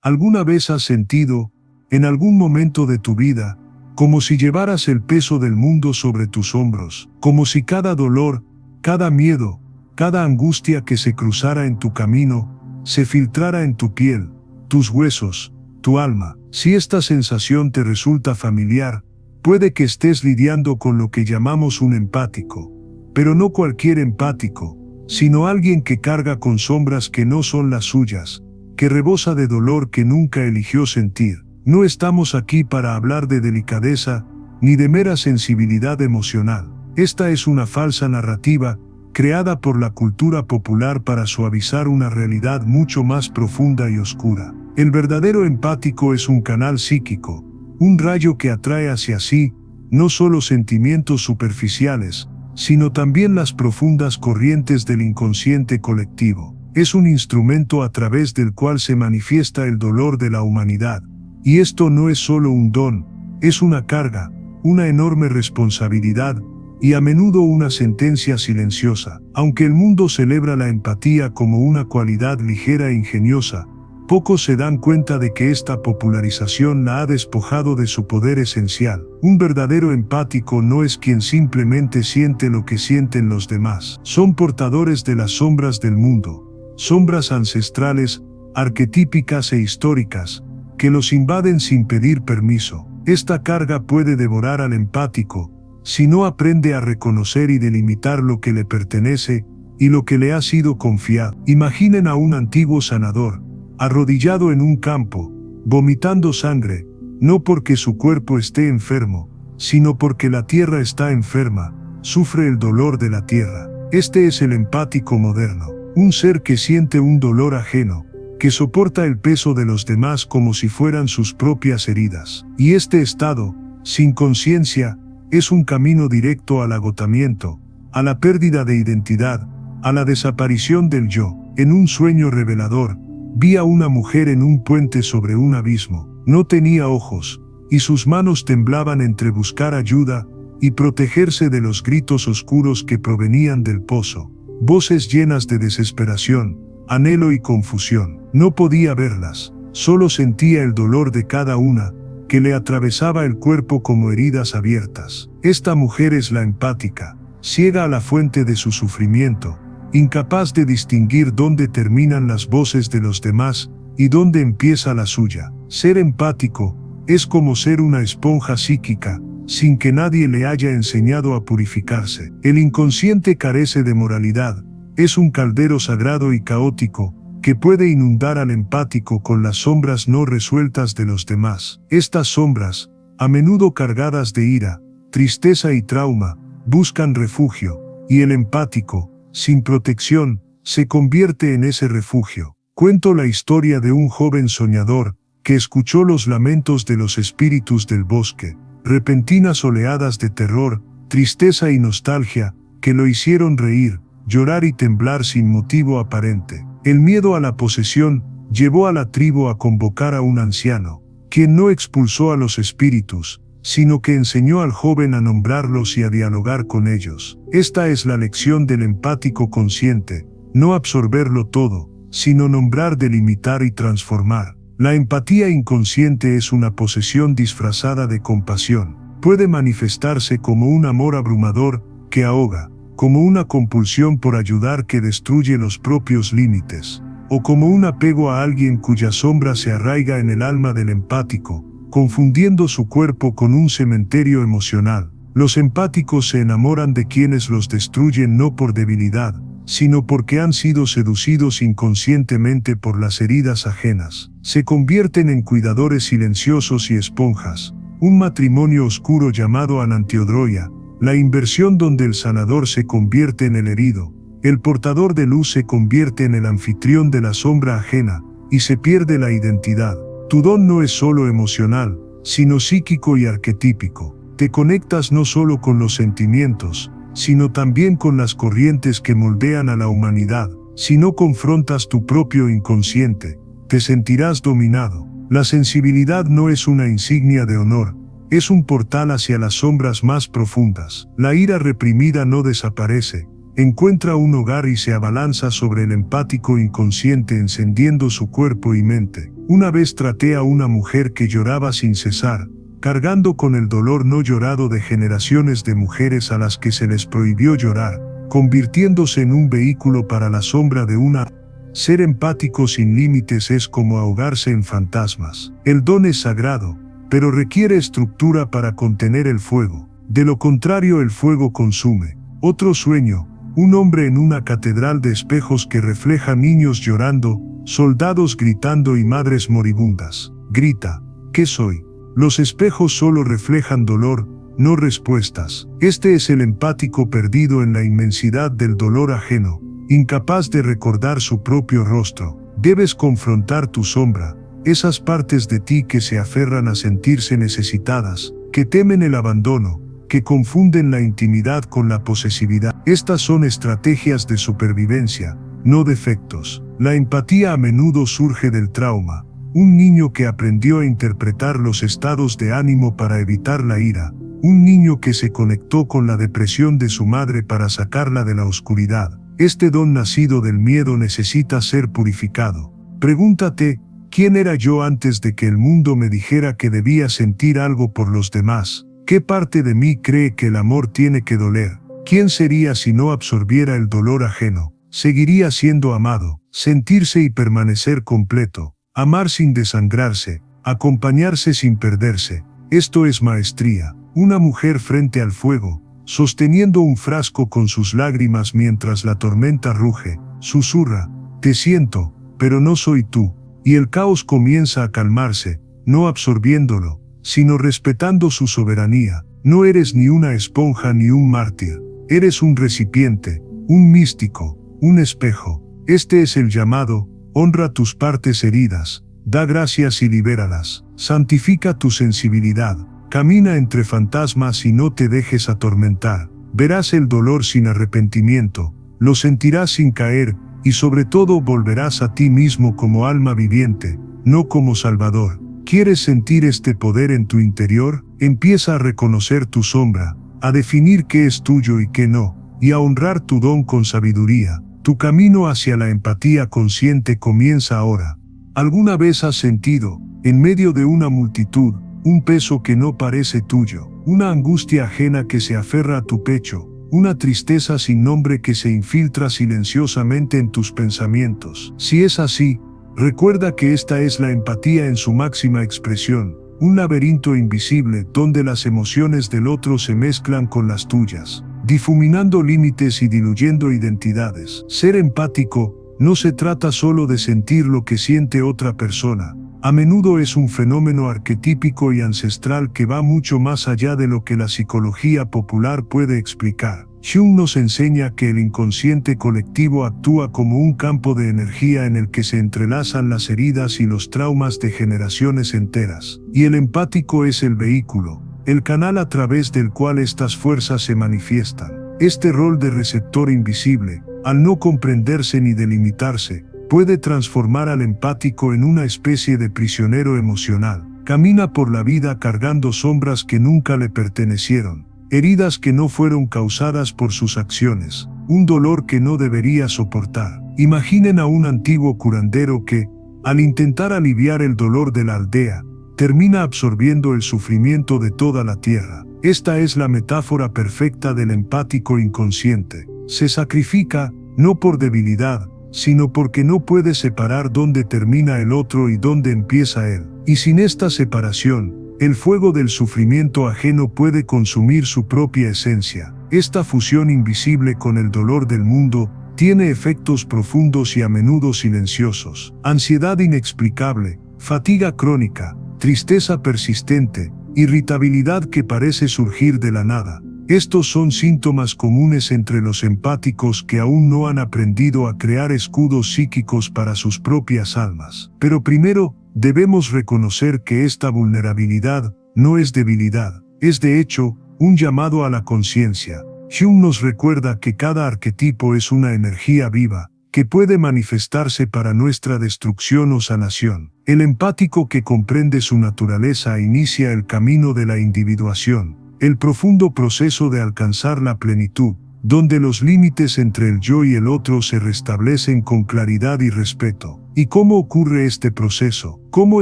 ¿Alguna vez has sentido, en algún momento de tu vida, como si llevaras el peso del mundo sobre tus hombros, como si cada dolor, cada miedo, cada angustia que se cruzara en tu camino, se filtrara en tu piel, tus huesos, tu alma? Si esta sensación te resulta familiar, puede que estés lidiando con lo que llamamos un empático, pero no cualquier empático, sino alguien que carga con sombras que no son las suyas, que rebosa de dolor que nunca eligió sentir. No estamos aquí para hablar de delicadeza, ni de mera sensibilidad emocional. Esta es una falsa narrativa, creada por la cultura popular para suavizar una realidad mucho más profunda y oscura. El verdadero empático es un canal psíquico, un rayo que atrae hacia sí, no solo sentimientos superficiales, sino también las profundas corrientes del inconsciente colectivo. Es un instrumento a través del cual se manifiesta el dolor de la humanidad. Y esto no es solo un don, es una carga, una enorme responsabilidad, y a menudo una sentencia silenciosa. Aunque el mundo celebra la empatía como una cualidad ligera e ingeniosa, pocos se dan cuenta de que esta popularización la ha despojado de su poder esencial. Un verdadero empático no es quien simplemente siente lo que sienten los demás. Son portadores de las sombras del mundo, sombras ancestrales, arquetípicas e históricas, que los invaden sin pedir permiso. Esta carga puede devorar al empático, si no aprende a reconocer y delimitar lo que le pertenece y lo que le ha sido confiado. Imaginen a un antiguo sanador, arrodillado en un campo, vomitando sangre, no porque su cuerpo esté enfermo, sino porque la tierra está enferma, sufre el dolor de la tierra. Este es el empático moderno, un ser que siente un dolor ajeno, que soporta el peso de los demás como si fueran sus propias heridas. Y este estado, sin conciencia, es un camino directo al agotamiento, a la pérdida de identidad, a la desaparición del yo. En un sueño revelador, vi a una mujer en un puente sobre un abismo. No tenía ojos, y sus manos temblaban entre buscar ayuda y protegerse de los gritos oscuros que provenían del pozo. Voces llenas de desesperación, anhelo y confusión. No podía verlas, solo sentía el dolor de cada una, que le atravesaba el cuerpo como heridas abiertas. Esta mujer es la empática, ciega a la fuente de su sufrimiento, incapaz de distinguir dónde terminan las voces de los demás y dónde empieza la suya. Ser empático es como ser una esponja psíquica, sin que nadie le haya enseñado a purificarse. El inconsciente carece de moralidad, es un caldero sagrado y caótico, que puede inundar al empático con las sombras no resueltas de los demás. Estas sombras, a menudo cargadas de ira, tristeza y trauma, buscan refugio, y el empático, sin protección, se convierte en ese refugio. Cuento la historia de un joven soñador, que escuchó los lamentos de los espíritus del bosque, repentinas oleadas de terror, tristeza y nostalgia, que lo hicieron reír, llorar y temblar sin motivo aparente. El miedo a la posesión llevó a la tribu a convocar a un anciano, quien no expulsó a los espíritus, sino que enseñó al joven a nombrarlos y a dialogar con ellos. Esta es la lección del empático consciente, no absorberlo todo, sino nombrar, delimitar y transformar. La empatía inconsciente es una posesión disfrazada de compasión. Puede manifestarse como un amor abrumador que ahoga, como una compulsión por ayudar que destruye los propios límites, o como un apego a alguien cuya sombra se arraiga en el alma del empático, confundiendo su cuerpo con un cementerio emocional. Los empáticos se enamoran de quienes los destruyen no por debilidad, sino porque han sido seducidos inconscientemente por las heridas ajenas. Se convierten en cuidadores silenciosos y esponjas. Un matrimonio oscuro llamado Anantiodroia, la inversión donde el sanador se convierte en el herido, el portador de luz se convierte en el anfitrión de la sombra ajena, y se pierde la identidad. Tu don no es solo emocional, sino psíquico y arquetípico. Te conectas no solo con los sentimientos, sino también con las corrientes que moldean a la humanidad. Si no confrontas tu propio inconsciente, te sentirás dominado. La sensibilidad no es una insignia de honor, es un portal hacia las sombras más profundas. La ira reprimida no desaparece, encuentra un hogar y se abalanza sobre el empático inconsciente encendiendo su cuerpo y mente. Una vez traté a una mujer que lloraba sin cesar, cargando con el dolor no llorado de generaciones de mujeres a las que se les prohibió llorar, convirtiéndose en un vehículo para la sombra de una. Ser empático sin límites es como ahogarse en fantasmas. El don es sagrado, pero requiere estructura para contener el fuego. De lo contrario, el fuego consume. Otro sueño, un hombre en una catedral de espejos que refleja niños llorando, soldados gritando y madres moribundas. Grita, ¿qué soy? Los espejos solo reflejan dolor, no respuestas. Este es el empático perdido en la inmensidad del dolor ajeno, incapaz de recordar su propio rostro. Debes confrontar tu sombra, esas partes de ti que se aferran a sentirse necesitadas, que temen el abandono, que confunden la intimidad con la posesividad. Estas son estrategias de supervivencia, no defectos. La empatía a menudo surge del trauma. Un niño que aprendió a interpretar los estados de ánimo para evitar la ira. Un niño que se conectó con la depresión de su madre para sacarla de la oscuridad. Este don nacido del miedo necesita ser purificado. Pregúntate, ¿quién era yo antes de que el mundo me dijera que debía sentir algo por los demás? ¿Qué parte de mí cree que el amor tiene que doler? ¿Quién sería si no absorbiera el dolor ajeno? Seguiría siendo amado, sentirse y permanecer completo, amar sin desangrarse, acompañarse sin perderse. Esto es maestría. Una mujer frente al fuego, sosteniendo un frasco con sus lágrimas mientras la tormenta ruge, susurra, te siento, pero no soy tú, y el caos comienza a calmarse, no absorbiéndolo, sino respetando su soberanía. No eres ni una esponja ni un mártir, eres un recipiente, un místico, un espejo. Este es el llamado, honra tus partes heridas, da gracias y libéralas, santifica tu sensibilidad, camina entre fantasmas y no te dejes atormentar, verás el dolor sin arrepentimiento, lo sentirás sin caer, y sobre todo volverás a ti mismo como alma viviente, no como salvador. ¿Quieres sentir este poder en tu interior? Empieza a reconocer tu sombra, a definir qué es tuyo y qué no, y a honrar tu don con sabiduría. Tu camino hacia la empatía consciente comienza ahora. ¿Alguna vez has sentido, en medio de una multitud, un peso que no parece tuyo, una angustia ajena que se aferra a tu pecho, una tristeza sin nombre que se infiltra silenciosamente en tus pensamientos? Si es así, recuerda que esta es la empatía en su máxima expresión, un laberinto invisible donde las emociones del otro se mezclan con las tuyas, difuminando límites y diluyendo identidades. Ser empático no se trata solo de sentir lo que siente otra persona. A menudo es un fenómeno arquetípico y ancestral que va mucho más allá de lo que la psicología popular puede explicar. Jung nos enseña que el inconsciente colectivo actúa como un campo de energía en el que se entrelazan las heridas y los traumas de generaciones enteras. Y el empático es el vehículo, el canal a través del cual estas fuerzas se manifiestan. Este rol de receptor invisible, al no comprenderse ni delimitarse, puede transformar al empático en una especie de prisionero emocional. Camina por la vida cargando sombras que nunca le pertenecieron, heridas que no fueron causadas por sus acciones, un dolor que no debería soportar. Imaginen a un antiguo curandero que, al intentar aliviar el dolor de la aldea, termina absorbiendo el sufrimiento de toda la tierra. Esta es la metáfora perfecta del empático inconsciente. Se sacrifica, no por debilidad, sino porque no puede separar dónde termina el otro y dónde empieza él. Y sin esta separación, el fuego del sufrimiento ajeno puede consumir su propia esencia. Esta fusión invisible con el dolor del mundo tiene efectos profundos y a menudo silenciosos. Ansiedad inexplicable, fatiga crónica, tristeza persistente, irritabilidad que parece surgir de la nada. Estos son síntomas comunes entre los empáticos que aún no han aprendido a crear escudos psíquicos para sus propias almas. Pero primero, debemos reconocer que esta vulnerabilidad no es debilidad, es de hecho, un llamado a la conciencia. Jung nos recuerda que cada arquetipo es una energía viva, que puede manifestarse para nuestra destrucción o sanación. El empático que comprende su naturaleza inicia el camino de la individuación, el profundo proceso de alcanzar la plenitud, donde los límites entre el yo y el otro se restablecen con claridad y respeto. ¿Y cómo ocurre este proceso? ¿Cómo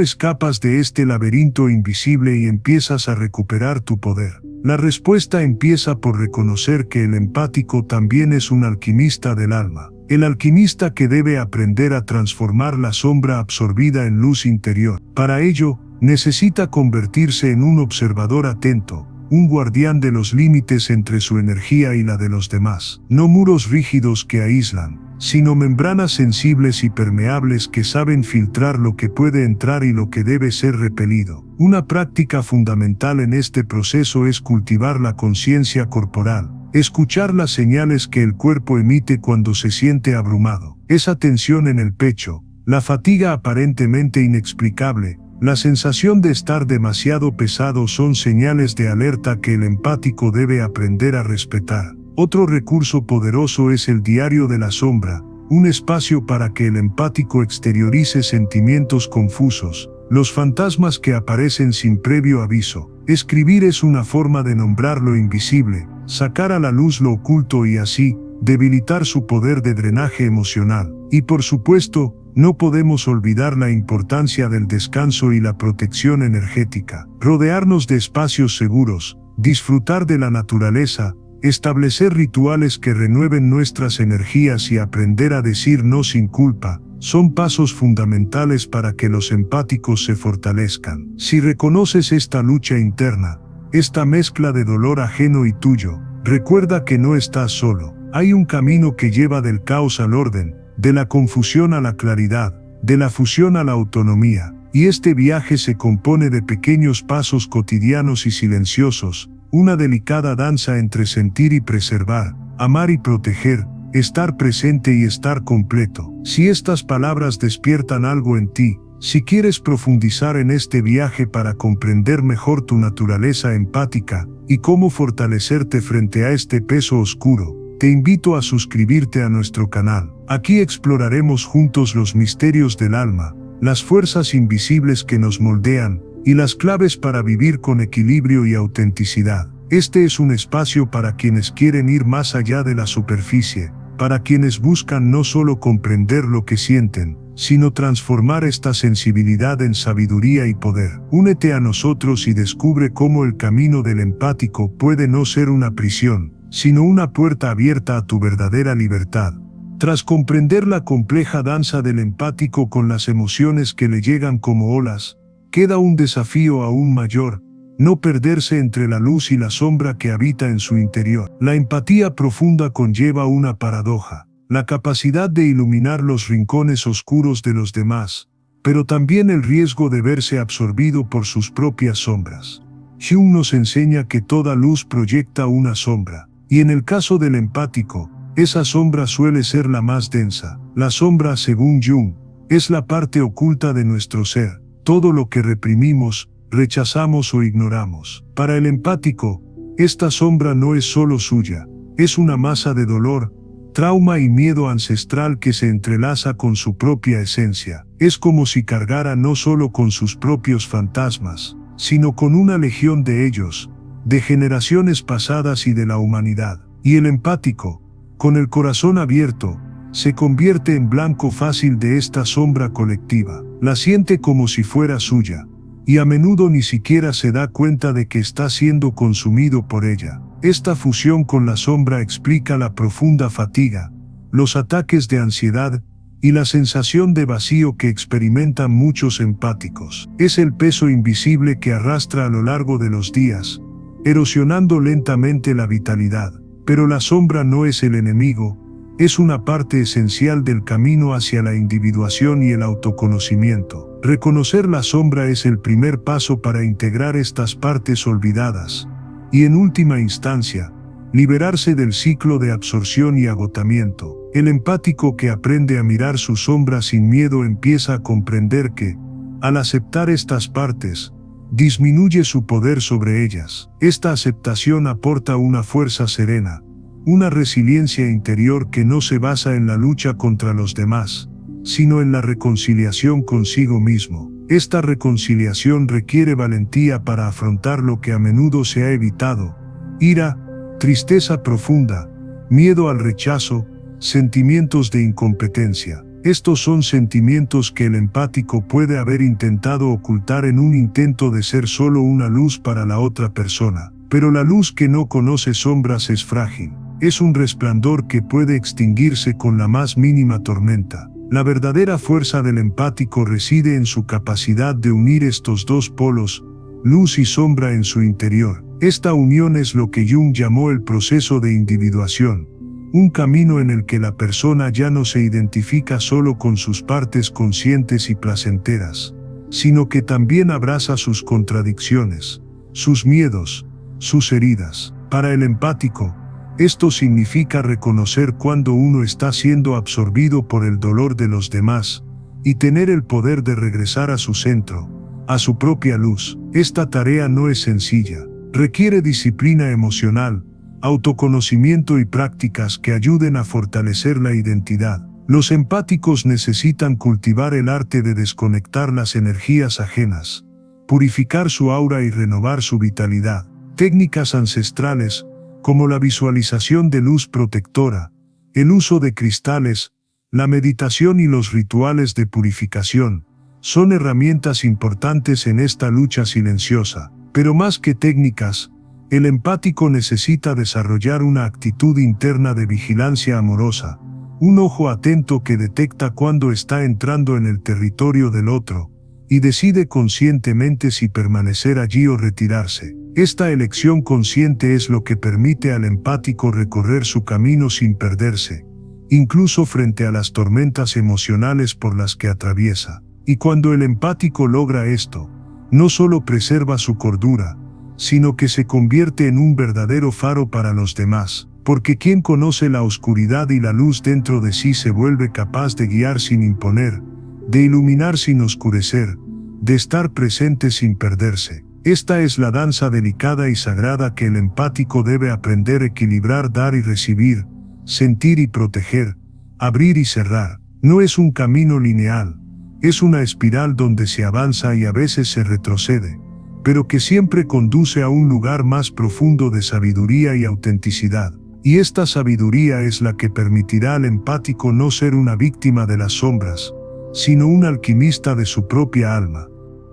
escapas de este laberinto invisible y empiezas a recuperar tu poder? La respuesta empieza por reconocer que el empático también es un alquimista del alma. El alquimista que debe aprender a transformar la sombra absorbida en luz interior. Para ello, necesita convertirse en un observador atento, un guardián de los límites entre su energía y la de los demás. No muros rígidos que aíslan, sino membranas sensibles y permeables que saben filtrar lo que puede entrar y lo que debe ser repelido. Una práctica fundamental en este proceso es cultivar la conciencia corporal, escuchar las señales que el cuerpo emite cuando se siente abrumado. Esa tensión en el pecho, la fatiga aparentemente inexplicable, la sensación de estar demasiado pesado son señales de alerta que el empático debe aprender a respetar. Otro recurso poderoso es el diario de la sombra, un espacio para que el empático exteriorice sentimientos confusos, los fantasmas que aparecen sin previo aviso. Escribir es una forma de nombrar lo invisible, sacar a la luz lo oculto y así, debilitar su poder de drenaje emocional. Y por supuesto, no podemos olvidar la importancia del descanso y la protección energética. Rodearnos de espacios seguros, disfrutar de la naturaleza, establecer rituales que renueven nuestras energías y aprender a decir no sin culpa, son pasos fundamentales para que los empáticos se fortalezcan. Si reconoces esta lucha interna, esta mezcla de dolor ajeno y tuyo, recuerda que no estás solo. Hay un camino que lleva del caos al orden, de la confusión a la claridad, de la fusión a la autonomía, y este viaje se compone de pequeños pasos cotidianos y silenciosos, una delicada danza entre sentir y preservar, amar y proteger, estar presente y estar completo. Si estas palabras despiertan algo en ti, si quieres profundizar en este viaje para comprender mejor tu naturaleza empática y cómo fortalecerte frente a este peso oscuro, te invito a suscribirte a nuestro canal. Aquí exploraremos juntos los misterios del alma, las fuerzas invisibles que nos moldean, y las claves para vivir con equilibrio y autenticidad. Este es un espacio para quienes quieren ir más allá de la superficie, para quienes buscan no solo comprender lo que sienten, sino transformar esta sensibilidad en sabiduría y poder. Únete a nosotros y descubre cómo el camino del empático puede no ser una prisión, sino una puerta abierta a tu verdadera libertad. Tras comprender la compleja danza del empático con las emociones que le llegan como olas, queda un desafío aún mayor: no perderse entre la luz y la sombra que habita en su interior. La empatía profunda conlleva una paradoja, la capacidad de iluminar los rincones oscuros de los demás, pero también el riesgo de verse absorbido por sus propias sombras. Jung nos enseña que toda luz proyecta una sombra, y en el caso del empático, esa sombra suele ser la más densa. La sombra, según Jung, es la parte oculta de nuestro ser, todo lo que reprimimos, rechazamos o ignoramos. Para el empático, esta sombra no es solo suya, es una masa de dolor, trauma y miedo ancestral que se entrelaza con su propia esencia. Es como si cargara no solo con sus propios fantasmas, sino con una legión de ellos, de generaciones pasadas y de la humanidad. Y el empático, con el corazón abierto, se convierte en blanco fácil de esta sombra colectiva. La siente como si fuera suya, y a menudo ni siquiera se da cuenta de que está siendo consumido por ella. Esta fusión con la sombra explica la profunda fatiga, los ataques de ansiedad y la sensación de vacío que experimentan muchos empáticos. Es el peso invisible que arrastra a lo largo de los días, erosionando lentamente la vitalidad. Pero la sombra no es el enemigo, es una parte esencial del camino hacia la individuación y el autoconocimiento. Reconocer la sombra es el primer paso para integrar estas partes olvidadas, y en última instancia, liberarse del ciclo de absorción y agotamiento. El empático que aprende a mirar su sombra sin miedo empieza a comprender que, al aceptar estas partes, disminuye su poder sobre ellas. Esta aceptación aporta una fuerza serena, una resiliencia interior que no se basa en la lucha contra los demás, sino en la reconciliación consigo mismo. Esta reconciliación requiere valentía para afrontar lo que a menudo se ha evitado: ira, tristeza profunda, miedo al rechazo, sentimientos de incompetencia. Estos son sentimientos que el empático puede haber intentado ocultar en un intento de ser solo una luz para la otra persona. Pero la luz que no conoce sombras es frágil. Es un resplandor que puede extinguirse con la más mínima tormenta. La verdadera fuerza del empático reside en su capacidad de unir estos dos polos, luz y sombra en su interior. Esta unión es lo que Jung llamó el proceso de individuación, un camino en el que la persona ya no se identifica solo con sus partes conscientes y placenteras, sino que también abraza sus contradicciones, sus miedos, sus heridas. Para el empático, esto significa reconocer cuando uno está siendo absorbido por el dolor de los demás, y tener el poder de regresar a su centro, a su propia luz. Esta tarea no es sencilla. Requiere disciplina emocional, autoconocimiento y prácticas que ayuden a fortalecer la identidad. Los empáticos necesitan cultivar el arte de desconectar las energías ajenas, purificar su aura y renovar su vitalidad. Técnicas ancestrales, como la visualización de luz protectora, el uso de cristales, la meditación y los rituales de purificación, son herramientas importantes en esta lucha silenciosa. Pero más que técnicas, el empático necesita desarrollar una actitud interna de vigilancia amorosa, un ojo atento que detecta cuando está entrando en el territorio del otro, y decide conscientemente si permanecer allí o retirarse. Esta elección consciente es lo que permite al empático recorrer su camino sin perderse, incluso frente a las tormentas emocionales por las que atraviesa. Y cuando el empático logra esto, no solo preserva su cordura, sino que se convierte en un verdadero faro para los demás, porque quien conoce la oscuridad y la luz dentro de sí se vuelve capaz de guiar sin imponer, de iluminar sin oscurecer, de estar presente sin perderse. Esta es la danza delicada y sagrada que el empático debe aprender a equilibrar, dar y recibir, sentir y proteger, abrir y cerrar. No es un camino lineal, es una espiral donde se avanza y a veces se retrocede, pero que siempre conduce a un lugar más profundo de sabiduría y autenticidad. Y esta sabiduría es la que permitirá al empático no ser una víctima de las sombras, sino un alquimista de su propia alma.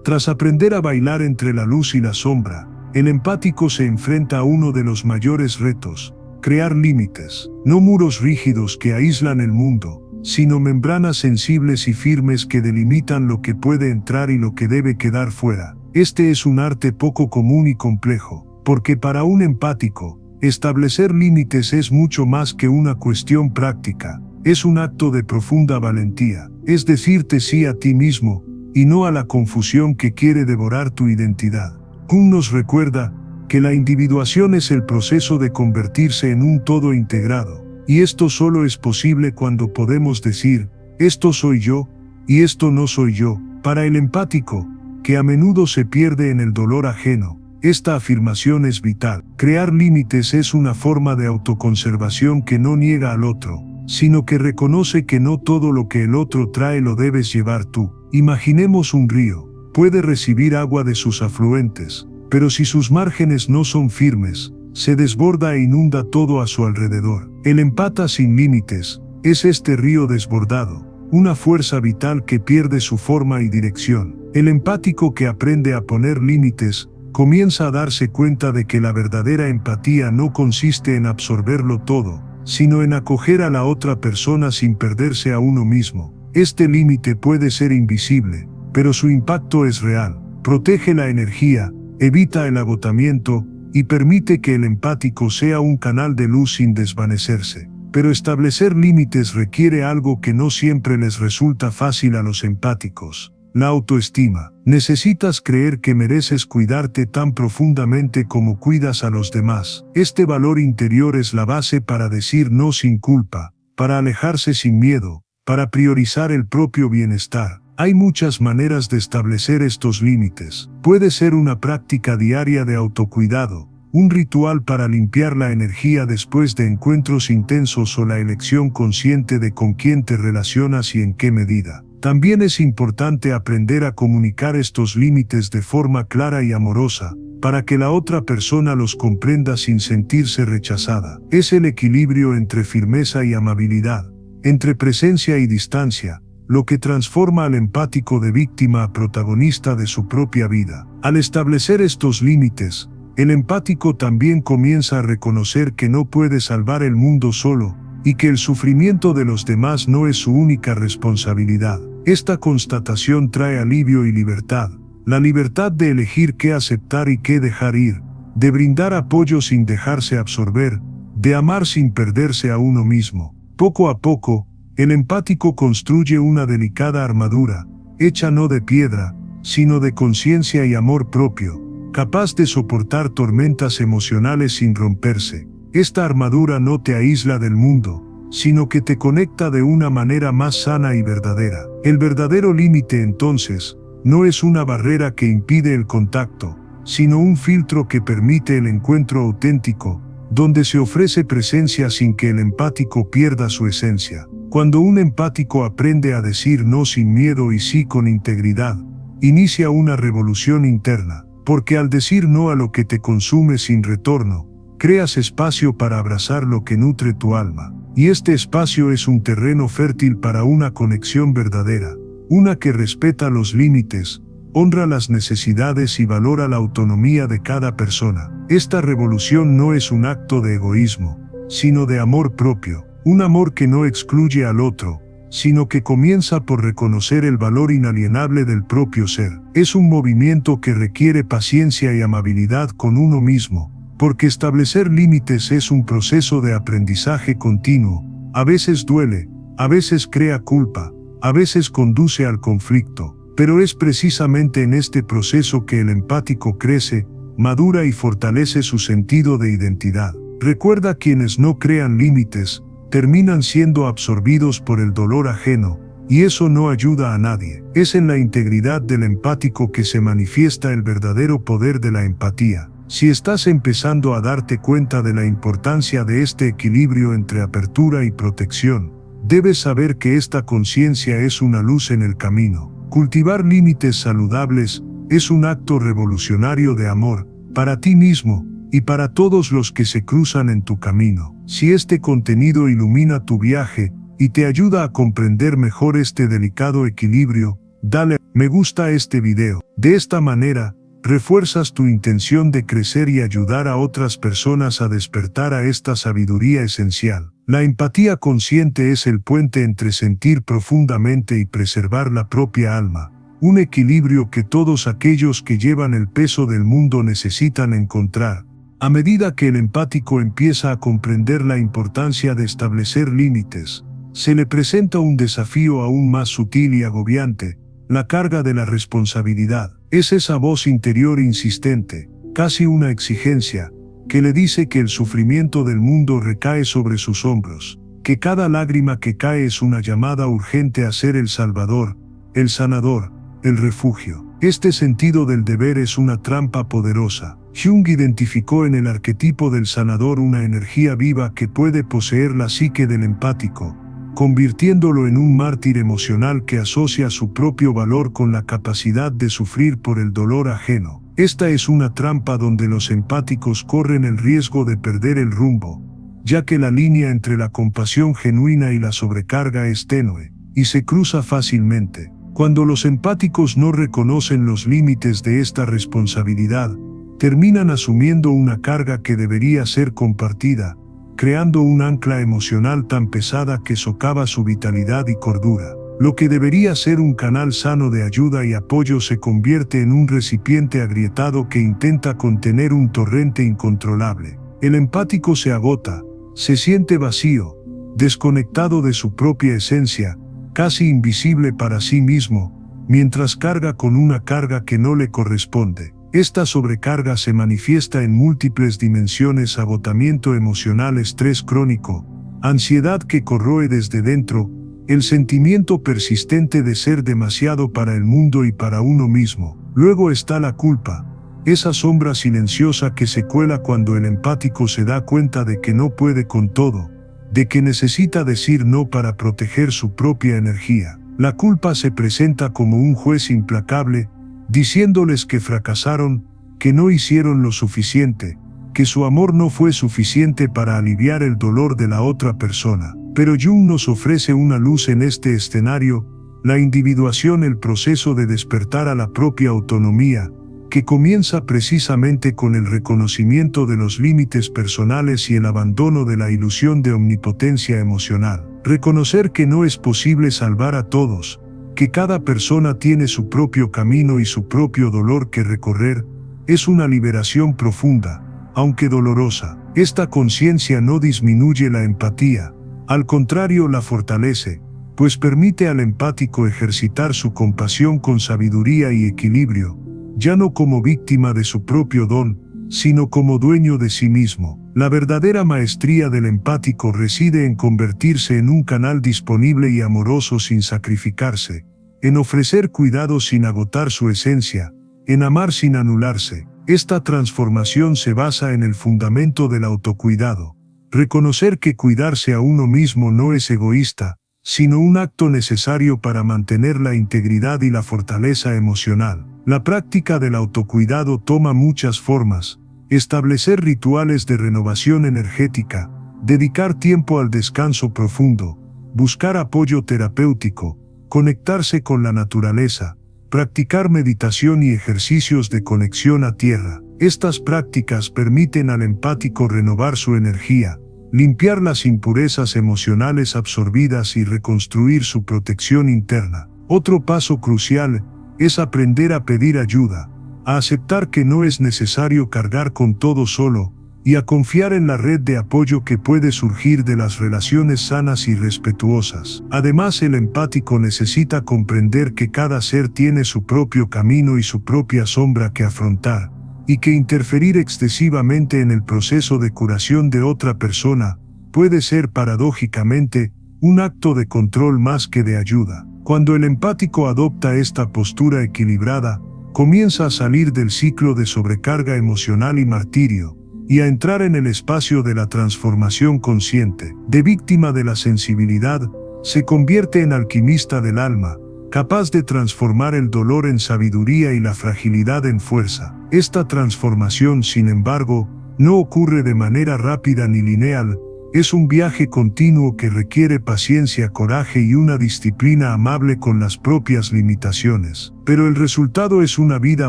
Tras aprender a bailar entre la luz y la sombra, el empático se enfrenta a uno de los mayores retos: crear límites, no muros rígidos que aíslan el mundo, sino membranas sensibles y firmes que delimitan lo que puede entrar y lo que debe quedar fuera. Este es un arte poco común y complejo, porque para un empático, establecer límites es mucho más que una cuestión práctica. Es un acto de profunda valentía, es decirte sí a ti mismo, y no a la confusión que quiere devorar tu identidad. Jung nos recuerda que la individuación es el proceso de convertirse en un todo integrado, y esto solo es posible cuando podemos decir, esto soy yo, y esto no soy yo. Para el empático, que a menudo se pierde en el dolor ajeno, esta afirmación es vital. Crear límites es una forma de autoconservación que no niega al otro, sino que reconoce que no todo lo que el otro trae lo debes llevar tú. Imaginemos un río. Puede recibir agua de sus afluentes, pero si sus márgenes no son firmes, se desborda e inunda todo a su alrededor. El empata sin límites es este río desbordado, una fuerza vital que pierde su forma y dirección. El empático que aprende a poner límites comienza a darse cuenta de que la verdadera empatía no consiste en absorberlo todo, sino en acoger a la otra persona sin perderse a uno mismo. Este límite puede ser invisible, pero su impacto es real. Protege la energía, evita el agotamiento y permite que el empático sea un canal de luz sin desvanecerse. Pero establecer límites requiere algo que no siempre les resulta fácil a los empáticos: la autoestima. Necesitas creer que mereces cuidarte tan profundamente como cuidas a los demás. Este valor interior es la base para decir no sin culpa, para alejarse sin miedo, para priorizar el propio bienestar. Hay muchas maneras de establecer estos límites. Puede ser una práctica diaria de autocuidado, un ritual para limpiar la energía después de encuentros intensos o la elección consciente de con quién te relacionas y en qué medida. También es importante aprender a comunicar estos límites de forma clara y amorosa, para que la otra persona los comprenda sin sentirse rechazada. Es el equilibrio entre firmeza y amabilidad, entre presencia y distancia, lo que transforma al empático de víctima a protagonista de su propia vida. Al establecer estos límites, el empático también comienza a reconocer que no puede salvar el mundo solo, y que el sufrimiento de los demás no es su única responsabilidad. Esta constatación trae alivio y libertad, la libertad de elegir qué aceptar y qué dejar ir, de brindar apoyo sin dejarse absorber, de amar sin perderse a uno mismo. Poco a poco, el empático construye una delicada armadura, hecha no de piedra, sino de conciencia y amor propio, capaz de soportar tormentas emocionales sin romperse. Esta armadura no te aísla del mundo, sino que te conecta de una manera más sana y verdadera. El verdadero límite, entonces, no es una barrera que impide el contacto, sino un filtro que permite el encuentro auténtico, donde se ofrece presencia sin que el empático pierda su esencia. Cuando un empático aprende a decir no sin miedo y sí con integridad, inicia una revolución interna, porque al decir no a lo que te consume sin retorno, creas espacio para abrazar lo que nutre tu alma. Y este espacio es un terreno fértil para una conexión verdadera, una que respeta los límites, honra las necesidades y valora la autonomía de cada persona. Esta revolución no es un acto de egoísmo, sino de amor propio, un amor que no excluye al otro, sino que comienza por reconocer el valor inalienable del propio ser. Es un movimiento que requiere paciencia y amabilidad con uno mismo, porque establecer límites es un proceso de aprendizaje continuo. A veces duele, a veces crea culpa, a veces conduce al conflicto, pero es precisamente en este proceso que el empático crece, madura y fortalece su sentido de identidad. Recuerda, quienes no crean límites, terminan siendo absorbidos por el dolor ajeno, y eso no ayuda a nadie. Es en la integridad del empático que se manifiesta el verdadero poder de la empatía. Si estás empezando a darte cuenta de la importancia de este equilibrio entre apertura y protección, debes saber que esta conciencia es una luz en el camino. Cultivar límites saludables es un acto revolucionario de amor, para ti mismo y para todos los que se cruzan en tu camino. Si este contenido ilumina tu viaje y te ayuda a comprender mejor este delicado equilibrio, dale me gusta a este video. De esta manera, refuerzas tu intención de crecer y ayudar a otras personas a despertar a esta sabiduría esencial. La empatía consciente es el puente entre sentir profundamente y preservar la propia alma, un equilibrio que todos aquellos que llevan el peso del mundo necesitan encontrar. A medida que el empático empieza a comprender la importancia de establecer límites, se le presenta un desafío aún más sutil y agobiante: la carga de la responsabilidad. Es esa voz interior insistente, casi una exigencia, que le dice que el sufrimiento del mundo recae sobre sus hombros, que cada lágrima que cae es una llamada urgente a ser el salvador, el sanador, el refugio. Este sentido del deber es una trampa poderosa. Jung identificó en el arquetipo del sanador una energía viva que puede poseer la psique del empático, convirtiéndolo en un mártir emocional que asocia su propio valor con la capacidad de sufrir por el dolor ajeno. Esta es una trampa donde los empáticos corren el riesgo de perder el rumbo, ya que la línea entre la compasión genuina y la sobrecarga es tenue, y se cruza fácilmente. Cuando los empáticos no reconocen los límites de esta responsabilidad, terminan asumiendo una carga que debería ser compartida, creando un ancla emocional tan pesada que socava su vitalidad y cordura. Lo que debería ser un canal sano de ayuda y apoyo se convierte en un recipiente agrietado que intenta contener un torrente incontrolable. El empático se agota, se siente vacío, desconectado de su propia esencia, casi invisible para sí mismo, mientras carga con una carga que no le corresponde. Esta sobrecarga se manifiesta en múltiples dimensiones: agotamiento emocional, estrés crónico, ansiedad que corroe desde dentro, el sentimiento persistente de ser demasiado para el mundo y para uno mismo. Luego está la culpa, esa sombra silenciosa que se cuela cuando el empático se da cuenta de que no puede con todo, de que necesita decir no para proteger su propia energía. La culpa se presenta como un juez implacable, diciéndoles que fracasaron, que no hicieron lo suficiente, que su amor no fue suficiente para aliviar el dolor de la otra persona. Pero Jung nos ofrece una luz en este escenario: la individuación, el proceso de despertar a la propia autonomía, que comienza precisamente con el reconocimiento de los límites personales y el abandono de la ilusión de omnipotencia emocional. Reconocer que no es posible salvar a todos, que cada persona tiene su propio camino y su propio dolor que recorrer, es una liberación profunda, aunque dolorosa. Esta conciencia no disminuye la empatía, al contrario la fortalece, pues permite al empático ejercitar su compasión con sabiduría y equilibrio, ya no como víctima de su propio don, sino como dueño de sí mismo. La verdadera maestría del empático reside en convertirse en un canal disponible y amoroso sin sacrificarse, en ofrecer cuidado sin agotar su esencia, en amar sin anularse. Esta transformación se basa en el fundamento del autocuidado. Reconocer que cuidarse a uno mismo no es egoísta, sino un acto necesario para mantener la integridad y la fortaleza emocional. La práctica del autocuidado toma muchas formas: establecer rituales de renovación energética, dedicar tiempo al descanso profundo, buscar apoyo terapéutico, conectarse con la naturaleza, practicar meditación y ejercicios de conexión a tierra. Estas prácticas permiten al empático renovar su energía, limpiar las impurezas emocionales absorbidas y reconstruir su protección interna. Otro paso crucial es aprender a pedir ayuda, a aceptar que no es necesario cargar con todo solo, y a confiar en la red de apoyo que puede surgir de las relaciones sanas y respetuosas. Además, el empático necesita comprender que cada ser tiene su propio camino y su propia sombra que afrontar, y que interferir excesivamente en el proceso de curación de otra persona puede ser paradójicamente un acto de control más que de ayuda. Cuando el empático adopta esta postura equilibrada, comienza a salir del ciclo de sobrecarga emocional y martirio, y a entrar en el espacio de la transformación consciente. De víctima de la sensibilidad, se convierte en alquimista del alma, capaz de transformar el dolor en sabiduría y la fragilidad en fuerza. Esta transformación, sin embargo, no ocurre de manera rápida ni lineal, es un viaje continuo que requiere paciencia, coraje y una disciplina amable con las propias limitaciones. Pero el resultado es una vida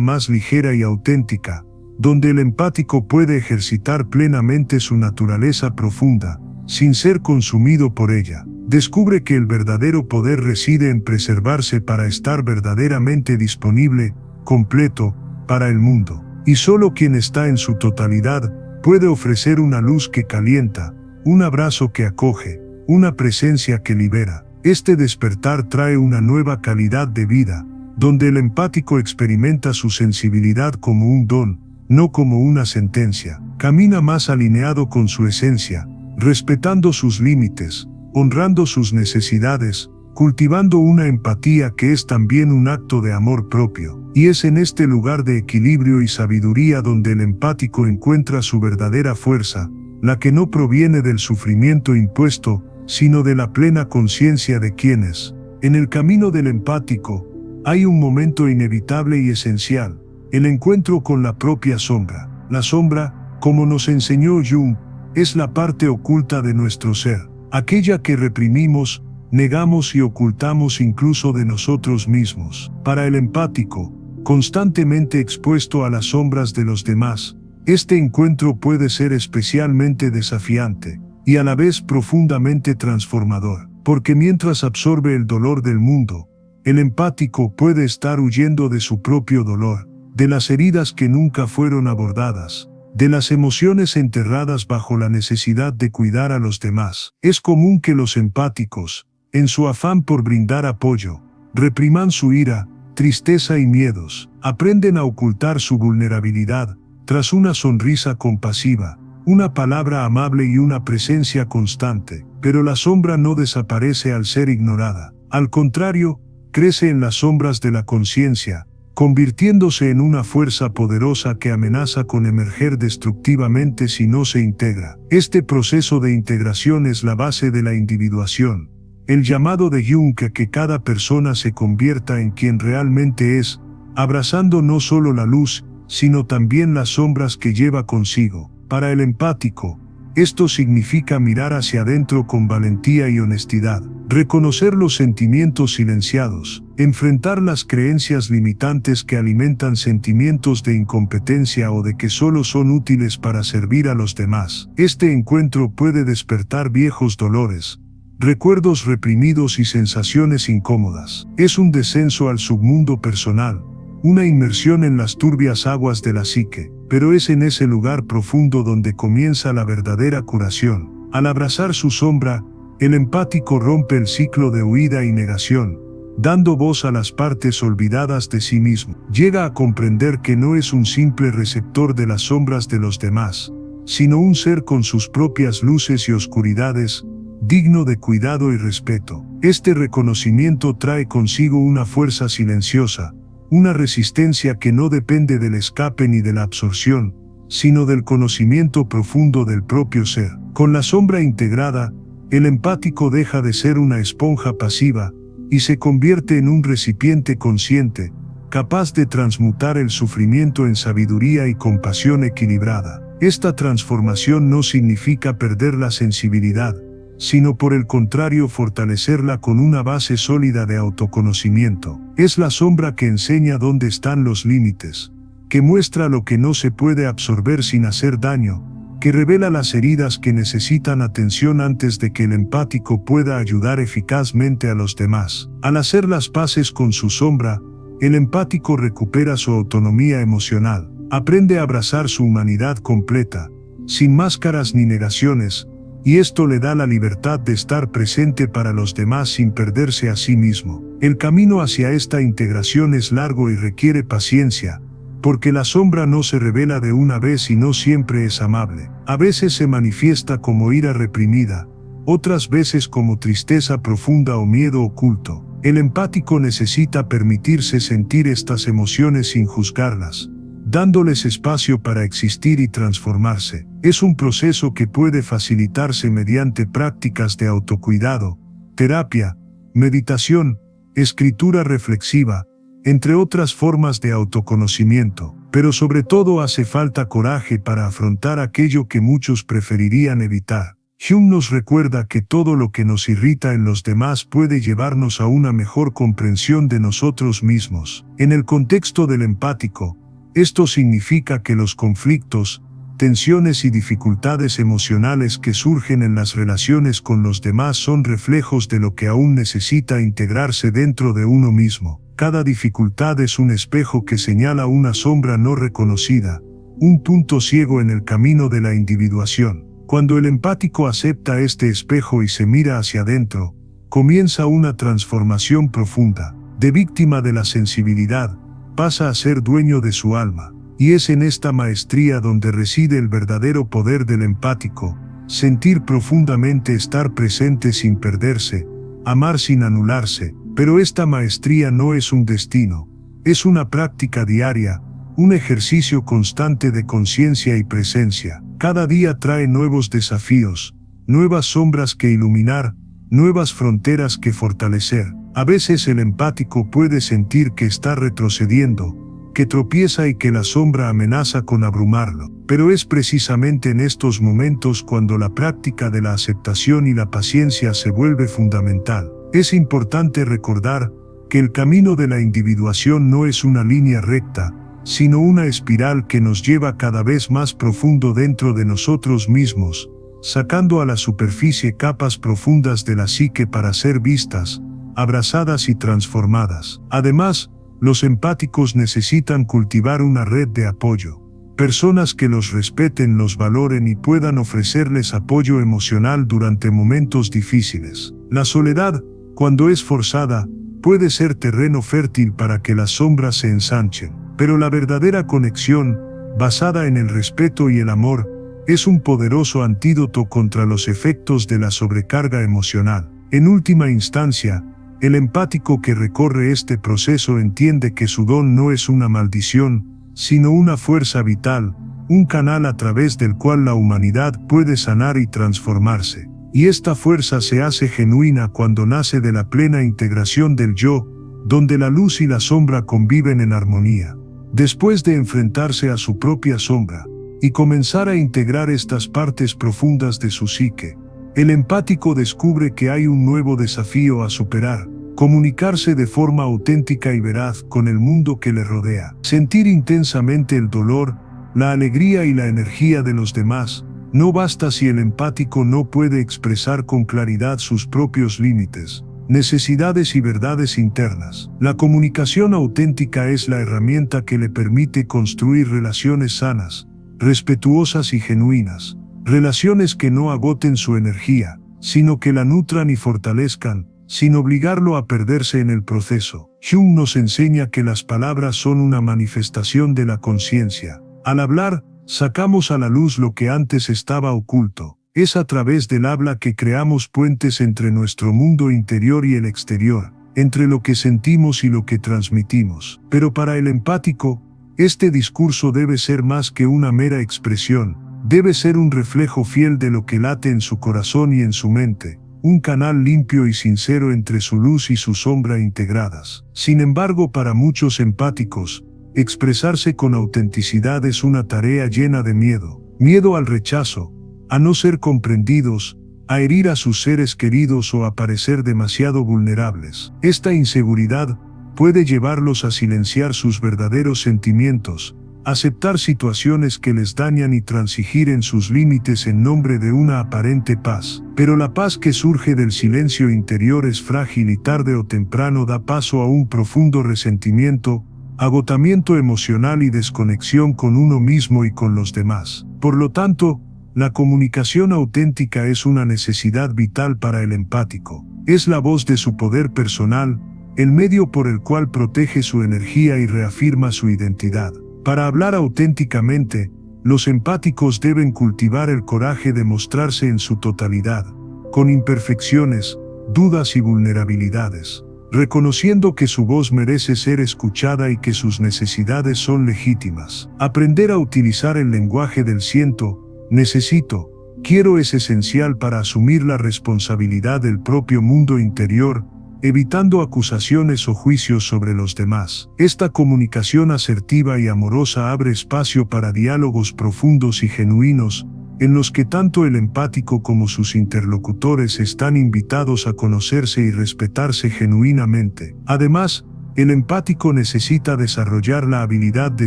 más ligera y auténtica, donde el empático puede ejercitar plenamente su naturaleza profunda, sin ser consumido por ella. Descubre que el verdadero poder reside en preservarse para estar verdaderamente disponible, completo, para el mundo. Y solo quien está en su totalidad puede ofrecer una luz que calienta, un abrazo que acoge, una presencia que libera. Este despertar trae una nueva calidad de vida, donde el empático experimenta su sensibilidad como un don, no como una sentencia. Camina más alineado con su esencia, respetando sus límites, honrando sus necesidades, cultivando una empatía que es también un acto de amor propio. Y es en este lugar de equilibrio y sabiduría donde el empático encuentra su verdadera fuerza, la que no proviene del sufrimiento impuesto, sino de la plena conciencia de quién es. En el camino del empático, hay un momento inevitable y esencial: el encuentro con la propia sombra. La sombra, como nos enseñó Jung, es la parte oculta de nuestro ser, aquella que reprimimos, negamos y ocultamos incluso de nosotros mismos. Para el empático, constantemente expuesto a las sombras de los demás, este encuentro puede ser especialmente desafiante, y a la vez profundamente transformador, porque mientras absorbe el dolor del mundo, el empático puede estar huyendo de su propio dolor, de las heridas que nunca fueron abordadas, de las emociones enterradas bajo la necesidad de cuidar a los demás. Es común que los empáticos, en su afán por brindar apoyo, repriman su ira, tristeza y miedos. Aprenden a ocultar su vulnerabilidad tras una sonrisa compasiva, una palabra amable y una presencia constante. Pero la sombra no desaparece al ser ignorada. Al contrario, crece en las sombras de la conciencia, convirtiéndose en una fuerza poderosa que amenaza con emerger destructivamente si no se integra. Este proceso de integración es la base de la individuación, el llamado de Jung a que cada persona se convierta en quien realmente es, abrazando no solo la luz, sino también las sombras que lleva consigo. Para el empático, esto significa mirar hacia adentro con valentía y honestidad, reconocer los sentimientos silenciados, enfrentar las creencias limitantes que alimentan sentimientos de incompetencia o de que solo son útiles para servir a los demás. Este encuentro puede despertar viejos dolores, recuerdos reprimidos y sensaciones incómodas. Es un descenso al submundo personal, una inmersión en las turbias aguas de la psique, pero es en ese lugar profundo donde comienza la verdadera curación. Al abrazar su sombra, el empático rompe el ciclo de huida y negación, dando voz a las partes olvidadas de sí mismo. Llega a comprender que no es un simple receptor de las sombras de los demás, sino un ser con sus propias luces y oscuridades, digno de cuidado y respeto. Este reconocimiento trae consigo una fuerza silenciosa, una resistencia que no depende del escape ni de la absorción, sino del conocimiento profundo del propio ser. Con la sombra integrada, el empático deja de ser una esponja pasiva y se convierte en un recipiente consciente, capaz de transmutar el sufrimiento en sabiduría y compasión equilibrada. Esta transformación no significa perder la sensibilidad, sino por el contrario fortalecerla con una base sólida de autoconocimiento. Es la sombra que enseña dónde están los límites, que muestra lo que no se puede absorber sin hacer daño, que revela las heridas que necesitan atención antes de que el empático pueda ayudar eficazmente a los demás. Al hacer las paces con su sombra, el empático recupera su autonomía emocional, aprende a abrazar su humanidad completa, sin máscaras ni negaciones, y esto le da la libertad de estar presente para los demás sin perderse a sí mismo. El camino hacia esta integración es largo y requiere paciencia, porque la sombra no se revela de una vez y no siempre es amable. A veces se manifiesta como ira reprimida, otras veces como tristeza profunda o miedo oculto. El empático necesita permitirse sentir estas emociones sin juzgarlas, dándoles espacio para existir y transformarse. Es un proceso que puede facilitarse mediante prácticas de autocuidado, terapia, meditación, escritura reflexiva, entre otras formas de autoconocimiento, pero sobre todo hace falta coraje para afrontar aquello que muchos preferirían evitar. Hume nos recuerda que todo lo que nos irrita en los demás puede llevarnos a una mejor comprensión de nosotros mismos. En el contexto del empático, esto significa que los conflictos, tensiones y dificultades emocionales que surgen en las relaciones con los demás son reflejos de lo que aún necesita integrarse dentro de uno mismo. Cada dificultad es un espejo que señala una sombra no reconocida, un punto ciego en el camino de la individuación. Cuando el empático acepta este espejo y se mira hacia adentro, comienza una transformación profunda. De víctima de la sensibilidad, pasa a ser dueño de su alma. Y es en esta maestría donde reside el verdadero poder del empático: sentir profundamente, estar presente sin perderse, amar sin anularse. Pero esta maestría no es un destino, es una práctica diaria, un ejercicio constante de conciencia y presencia. Cada día trae nuevos desafíos, nuevas sombras que iluminar, nuevas fronteras que fortalecer. A veces el empático puede sentir que está retrocediendo, que tropieza y que la sombra amenaza con abrumarlo. Pero es precisamente en estos momentos cuando la práctica de la aceptación y la paciencia se vuelve fundamental. Es importante recordar que el camino de la individuación no es una línea recta, sino una espiral que nos lleva cada vez más profundo dentro de nosotros mismos, sacando a la superficie capas profundas de la psique para ser vistas, abrazadas y transformadas. Además, los empáticos necesitan cultivar una red de apoyo, personas que los respeten, los valoren y puedan ofrecerles apoyo emocional durante momentos difíciles. La soledad, cuando es forzada, puede ser terreno fértil para que las sombras se ensanchen, pero la verdadera conexión, basada en el respeto y el amor, es un poderoso antídoto contra los efectos de la sobrecarga emocional. En última instancia, el empático que recorre este proceso entiende que su don no es una maldición, sino una fuerza vital, un canal a través del cual la humanidad puede sanar y transformarse. Y esta fuerza se hace genuina cuando nace de la plena integración del yo, donde la luz y la sombra conviven en armonía. Después de enfrentarse a su propia sombra y comenzar a integrar estas partes profundas de su psique, El empático descubre que hay un nuevo desafío a superar: comunicarse de forma auténtica y veraz con el mundo que le rodea. Sentir intensamente el dolor, la alegría y la energía de los demás no basta si el empático no puede expresar con claridad sus propios límites, necesidades y verdades internas. La comunicación auténtica es la herramienta que le permite construir relaciones sanas, respetuosas y genuinas, relaciones que no agoten su energía, sino que la nutran y fortalezcan, sin obligarlo a perderse en el proceso. Jung nos enseña que las palabras son una manifestación de la conciencia. Al hablar, sacamos a la luz lo que antes estaba oculto. Es a través del habla que creamos puentes entre nuestro mundo interior y el exterior, entre lo que sentimos y lo que transmitimos. Pero para el empático, este discurso debe ser más que una mera expresión, debe ser un reflejo fiel de lo que late en su corazón y en su mente, un canal limpio y sincero entre su luz y su sombra integradas. Sin embargo, para muchos empáticos, expresarse con autenticidad es una tarea llena de miedo. Miedo al rechazo, a no ser comprendidos, a herir a sus seres queridos o a parecer demasiado vulnerables. Esta inseguridad puede llevarlos a silenciar sus verdaderos sentimientos, aceptar situaciones que les dañan y transigir en sus límites en nombre de una aparente paz. Pero la paz que surge del silencio interior es frágil y tarde o temprano da paso a un profundo resentimiento, agotamiento emocional y desconexión con uno mismo y con los demás. Por lo tanto, la comunicación auténtica es una necesidad vital para el empático. Es la voz de su poder personal, el medio por el cual protege su energía y reafirma su identidad. Para hablar auténticamente, los empáticos deben cultivar el coraje de mostrarse en su totalidad, con imperfecciones, dudas y vulnerabilidades, reconociendo que su voz merece ser escuchada y que sus necesidades son legítimas. Aprender a utilizar el lenguaje del siento, necesito, quiero es esencial para asumir la responsabilidad del propio mundo interior, evitando acusaciones o juicios sobre los demás. Esta comunicación asertiva y amorosa abre espacio para diálogos profundos y genuinos, en los que tanto el empático como sus interlocutores están invitados a conocerse y respetarse genuinamente. Además, el empático necesita desarrollar la habilidad de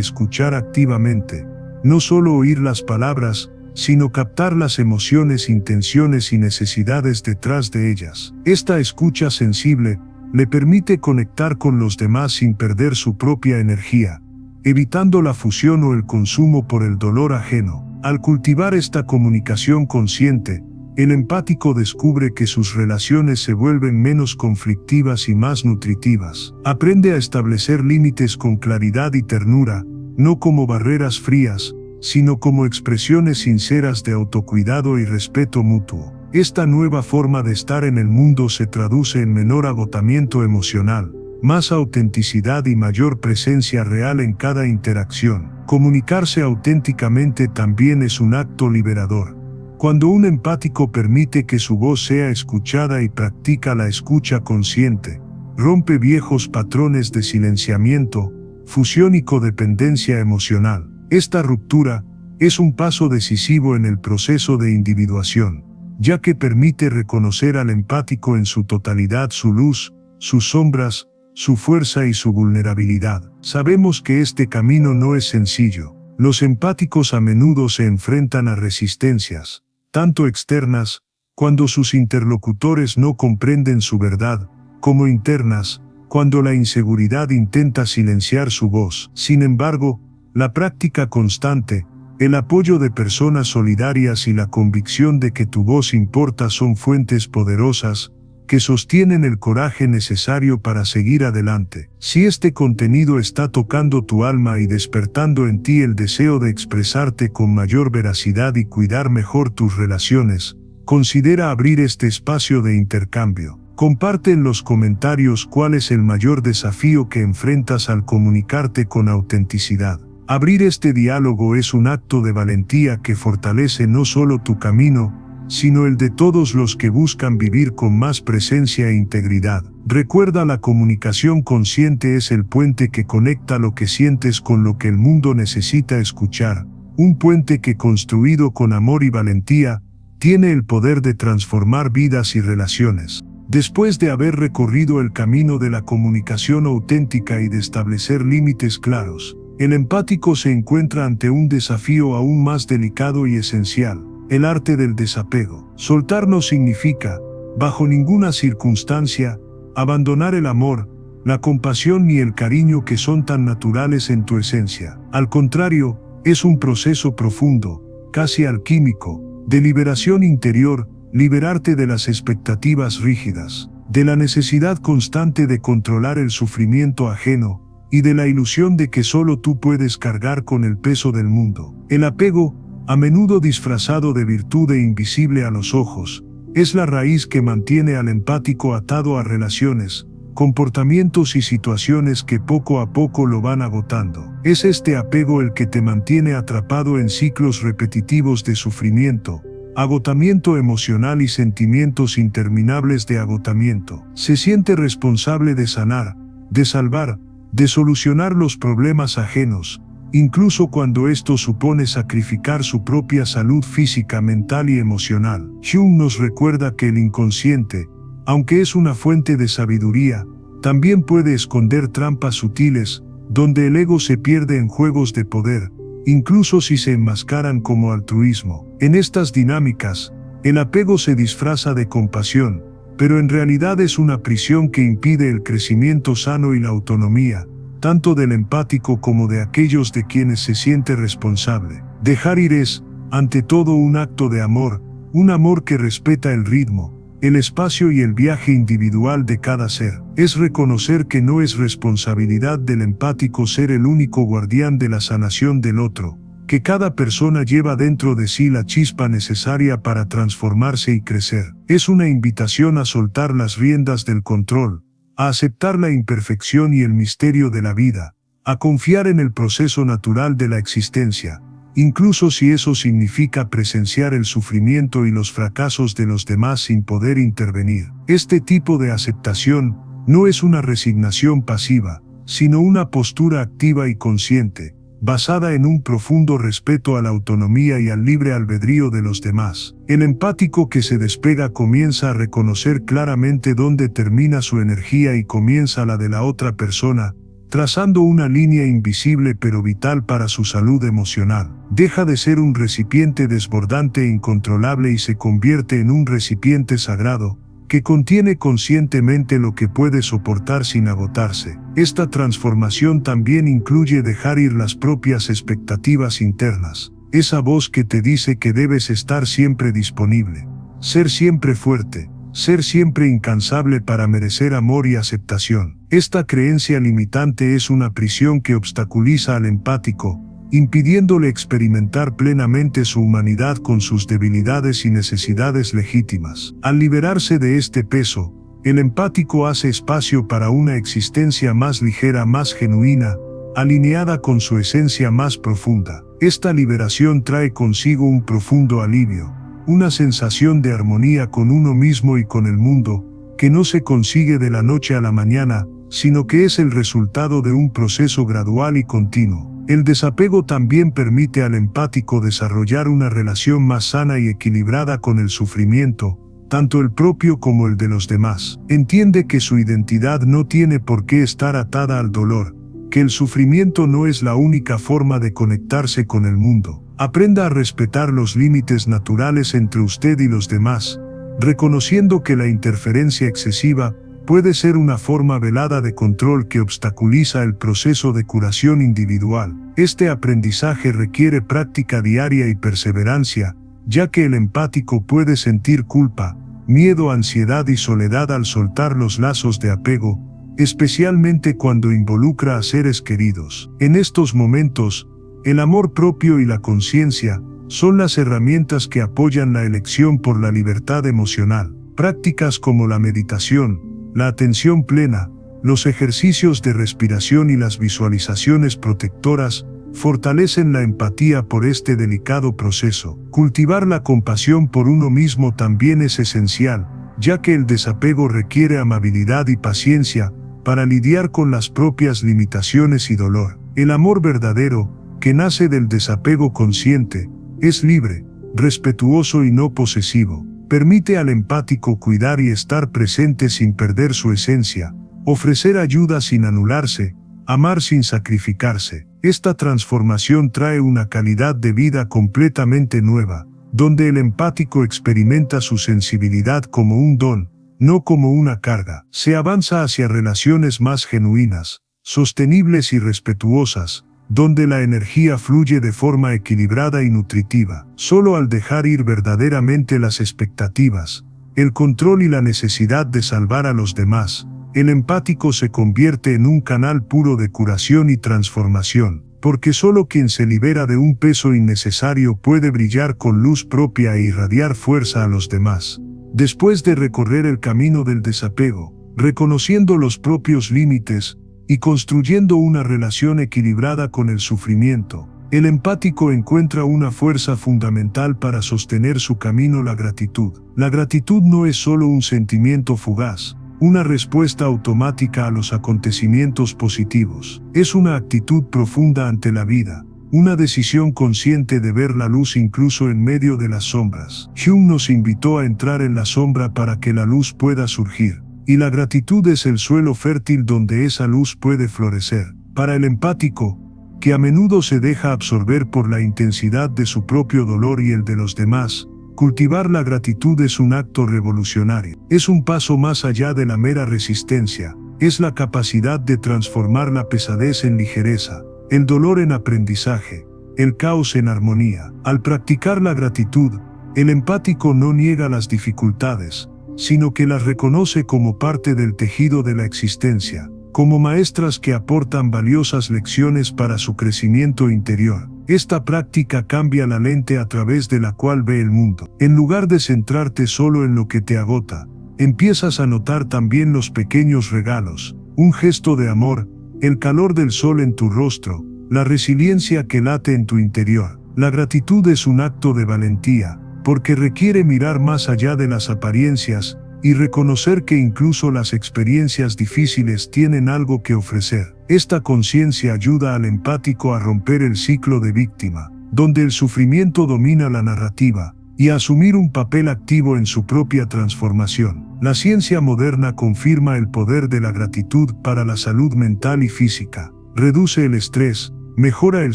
escuchar activamente, no solo oír las palabras, sino captar las emociones, intenciones y necesidades detrás de ellas. Esta escucha sensible le permite conectar con los demás sin perder su propia energía, evitando la fusión o el consumo por el dolor ajeno. Al cultivar esta comunicación consciente, el empático descubre que sus relaciones se vuelven menos conflictivas y más nutritivas. Aprende a establecer límites con claridad y ternura, no como barreras frías, sino como expresiones sinceras de autocuidado y respeto mutuo. Esta nueva forma de estar en el mundo se traduce en menor agotamiento emocional, más autenticidad y mayor presencia real en cada interacción. Comunicarse auténticamente también es un acto liberador. Cuando un empático permite que su voz sea escuchada y practica la escucha consciente, rompe viejos patrones de silenciamiento, fusión y codependencia emocional. Esta ruptura es un paso decisivo en el proceso de individuación, ya que permite reconocer al empático en su totalidad, su luz, sus sombras, su fuerza y su vulnerabilidad. Sabemos que este camino no es sencillo. Los empáticos a menudo se enfrentan a resistencias, tanto externas, cuando sus interlocutores no comprenden su verdad, como internas, cuando la inseguridad intenta silenciar su voz. Sin embargo, la práctica constante, el apoyo de personas solidarias y la convicción de que tu voz importa son fuentes poderosas que sostienen el coraje necesario para seguir adelante. Si este contenido está tocando tu alma y despertando en ti el deseo de expresarte con mayor veracidad y cuidar mejor tus relaciones, considera abrir este espacio de intercambio. Comparte en los comentarios cuál es el mayor desafío que enfrentas al comunicarte con autenticidad. Abrir este diálogo es un acto de valentía que fortalece no solo tu camino, sino el de todos los que buscan vivir con más presencia e integridad. Recuerda, la comunicación consciente es el puente que conecta lo que sientes con lo que el mundo necesita escuchar, un puente que, construido con amor y valentía, tiene el poder de transformar vidas y relaciones. Después de haber recorrido el camino de la comunicación auténtica y de establecer límites claros, el empático se encuentra ante un desafío aún más delicado y esencial: el arte del desapego. Soltar no significa, bajo ninguna circunstancia, abandonar el amor, la compasión ni el cariño que son tan naturales en tu esencia. Al contrario, es un proceso profundo, casi alquímico, de liberación interior, liberarte de las expectativas rígidas, de la necesidad constante de controlar el sufrimiento ajeno, y de la ilusión de que solo tú puedes cargar con el peso del mundo. El apego, a menudo disfrazado de virtud e invisible a los ojos, es la raíz que mantiene al empático atado a relaciones, comportamientos y situaciones que poco a poco lo van agotando. Es este apego el que te mantiene atrapado en ciclos repetitivos de sufrimiento, agotamiento emocional y sentimientos interminables de agotamiento. Se siente responsable de sanar, de salvar, de solucionar los problemas ajenos, incluso cuando esto supone sacrificar su propia salud física, mental y emocional. Jung nos recuerda que el inconsciente, aunque es una fuente de sabiduría, también puede esconder trampas sutiles, donde el ego se pierde en juegos de poder, incluso si se enmascaran como altruismo. En estas dinámicas, el apego se disfraza de compasión, pero en realidad es una prisión que impide el crecimiento sano y la autonomía, tanto del empático como de aquellos de quienes se siente responsable. Dejar ir es, ante todo, un acto de amor, un amor que respeta el ritmo, el espacio y el viaje individual de cada ser. Es reconocer que no es responsabilidad del empático ser el único guardián de la sanación del otro, que cada persona lleva dentro de sí la chispa necesaria para transformarse y crecer. Es una invitación a soltar las riendas del control, a aceptar la imperfección y el misterio de la vida, a confiar en el proceso natural de la existencia, incluso si eso significa presenciar el sufrimiento y los fracasos de los demás sin poder intervenir. Este tipo de aceptación no es una resignación pasiva, sino una postura activa y consciente, basada en un profundo respeto a la autonomía y al libre albedrío de los demás. El empático que se despega comienza a reconocer claramente dónde termina su energía y comienza la de la otra persona, trazando una línea invisible pero vital para su salud emocional. Deja de ser un recipiente desbordante e incontrolable y se convierte en un recipiente sagrado, que contiene conscientemente lo que puede soportar sin agotarse. Esta transformación también incluye dejar ir las propias expectativas internas, esa voz que te dice que debes estar siempre disponible, ser siempre fuerte, ser siempre incansable para merecer amor y aceptación. Esta creencia limitante es una prisión que obstaculiza al empático, impidiéndole experimentar plenamente su humanidad con sus debilidades y necesidades legítimas. Al liberarse de este peso, el empático hace espacio para una existencia más ligera, más genuina, alineada con su esencia más profunda. Esta liberación trae consigo un profundo alivio, una sensación de armonía con uno mismo y con el mundo, que no se consigue de la noche a la mañana, sino que es el resultado de un proceso gradual y continuo. El desapego también permite al empático desarrollar una relación más sana y equilibrada con el sufrimiento, tanto el propio como el de los demás. Entiende que su identidad no tiene por qué estar atada al dolor, que el sufrimiento no es la única forma de conectarse con el mundo. Aprenda a respetar los límites naturales entre usted y los demás, reconociendo que la interferencia excesiva puede ser una forma velada de control que obstaculiza el proceso de curación individual. Este aprendizaje requiere práctica diaria y perseverancia, ya que el empático puede sentir culpa, miedo, ansiedad y soledad al soltar los lazos de apego, especialmente cuando involucra a seres queridos. En estos momentos, el amor propio y la conciencia son las herramientas que apoyan la elección por la libertad emocional. Prácticas como la meditación, la atención plena, los ejercicios de respiración y las visualizaciones protectoras fortalecen la empatía por este delicado proceso. Cultivar la compasión por uno mismo también es esencial, ya que el desapego requiere amabilidad y paciencia para lidiar con las propias limitaciones y dolor. El amor verdadero, que nace del desapego consciente, es libre, respetuoso y no posesivo. Permite al empático cuidar y estar presente sin perder su esencia, ofrecer ayuda sin anularse, amar sin sacrificarse. Esta transformación trae una calidad de vida completamente nueva, donde el empático experimenta su sensibilidad como un don, no como una carga. Se avanza hacia relaciones más genuinas, sostenibles y respetuosas, donde la energía fluye de forma equilibrada y nutritiva. Solo al dejar ir verdaderamente las expectativas, el control y la necesidad de salvar a los demás, el empático se convierte en un canal puro de curación y transformación, porque solo quien se libera de un peso innecesario puede brillar con luz propia e irradiar fuerza a los demás. Después de recorrer el camino del desapego, reconociendo los propios límites, y construyendo una relación equilibrada con el sufrimiento, el empático encuentra una fuerza fundamental para sostener su camino: la gratitud. La gratitud no es solo un sentimiento fugaz, una respuesta automática a los acontecimientos positivos. Es una actitud profunda ante la vida, una decisión consciente de ver la luz incluso en medio de las sombras. Hume nos invitó a entrar en la sombra para que la luz pueda surgir. Y la gratitud es el suelo fértil donde esa luz puede florecer. Para el empático, que a menudo se deja absorber por la intensidad de su propio dolor y el de los demás, cultivar la gratitud es un acto revolucionario. Es un paso más allá de la mera resistencia, es la capacidad de transformar la pesadez en ligereza, el dolor en aprendizaje, el caos en armonía. Al practicar la gratitud, el empático no niega las dificultades, sino que las reconoce como parte del tejido de la existencia, como maestras que aportan valiosas lecciones para su crecimiento interior. Esta práctica cambia la lente a través de la cual ve el mundo. En lugar de centrarte solo en lo que te agota, empiezas a notar también los pequeños regalos, un gesto de amor, el calor del sol en tu rostro, la resiliencia que late en tu interior. La gratitud es un acto de valentía, porque requiere mirar más allá de las apariencias y reconocer que incluso las experiencias difíciles tienen algo que ofrecer. Esta conciencia ayuda al empático a romper el ciclo de víctima, donde el sufrimiento domina la narrativa, y a asumir un papel activo en su propia transformación. La ciencia moderna confirma el poder de la gratitud para la salud mental y física. Reduce el estrés, mejora el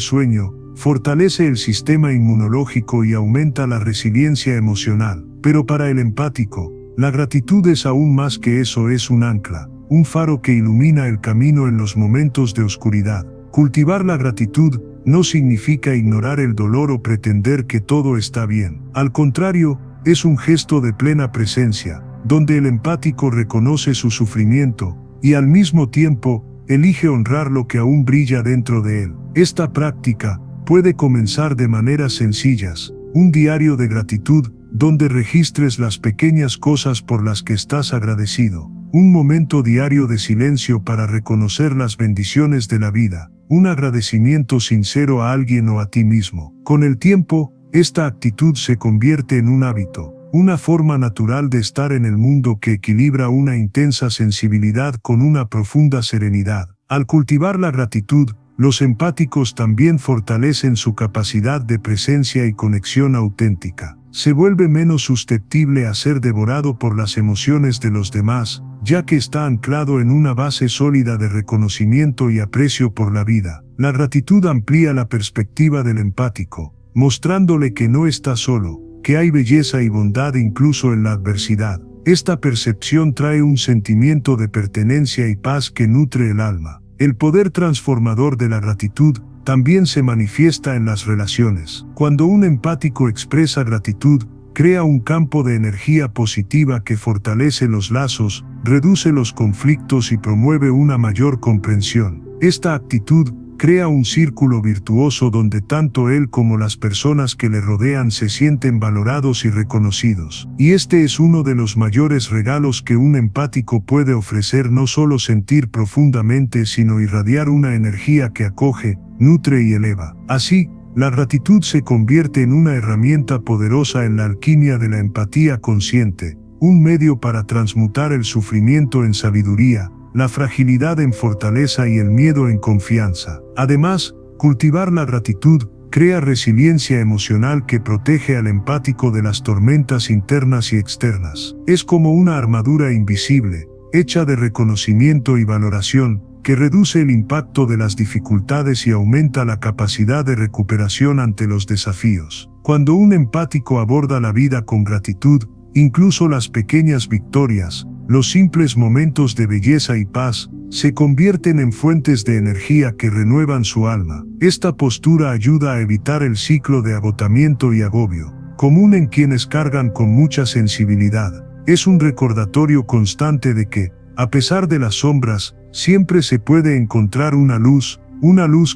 sueño, fortalece el sistema inmunológico y aumenta la resiliencia emocional. Pero para el empático, la gratitud es aún más que eso: es un ancla, un faro que ilumina el camino en los momentos de oscuridad. Cultivar la gratitud no significa ignorar el dolor o pretender que todo está bien. Al contrario, es un gesto de plena presencia, donde el empático reconoce su sufrimiento y al mismo tiempo elige honrar lo que aún brilla dentro de él. Esta práctica puede comenzar de maneras sencillas: un diario de gratitud, donde registres las pequeñas cosas por las que estás agradecido; un momento diario de silencio para reconocer las bendiciones de la vida; un agradecimiento sincero a alguien o a ti mismo. Con el tiempo, esta actitud se convierte en un hábito, una forma natural de estar en el mundo que equilibra una intensa sensibilidad con una profunda serenidad. Al cultivar la gratitud, los empáticos también fortalecen su capacidad de presencia y conexión auténtica. Se vuelve menos susceptible a ser devorado por las emociones de los demás, ya que está anclado en una base sólida de reconocimiento y aprecio por la vida. La gratitud amplía la perspectiva del empático, mostrándole que no está solo, que hay belleza y bondad incluso en la adversidad. Esta percepción trae un sentimiento de pertenencia y paz que nutre el alma. El poder transformador de la gratitud también se manifiesta en las relaciones. Cuando un empático expresa gratitud, crea un campo de energía positiva que fortalece los lazos, reduce los conflictos y promueve una mayor comprensión. Esta actitud crea un círculo virtuoso donde tanto él como las personas que le rodean se sienten valorados y reconocidos. Y este es uno de los mayores regalos que un empático puede ofrecer: no solo sentir profundamente, sino irradiar una energía que acoge, nutre y eleva. Así, la gratitud se convierte en una herramienta poderosa en la alquimia de la empatía consciente, un medio para transmutar el sufrimiento en sabiduría, la fragilidad en fortaleza y el miedo en confianza. Además, cultivar la gratitud crea resiliencia emocional que protege al empático de las tormentas internas y externas. Es como una armadura invisible, hecha de reconocimiento y valoración, que reduce el impacto de las dificultades y aumenta la capacidad de recuperación ante los desafíos. Cuando un empático aborda la vida con gratitud, incluso las pequeñas victorias, los simples momentos de belleza y paz, se convierten en fuentes de energía que renuevan su alma. Esta postura ayuda a evitar el ciclo de agotamiento y agobio, común en quienes cargan con mucha sensibilidad. Es un recordatorio constante de que, a pesar de las sombras, siempre se puede encontrar una luz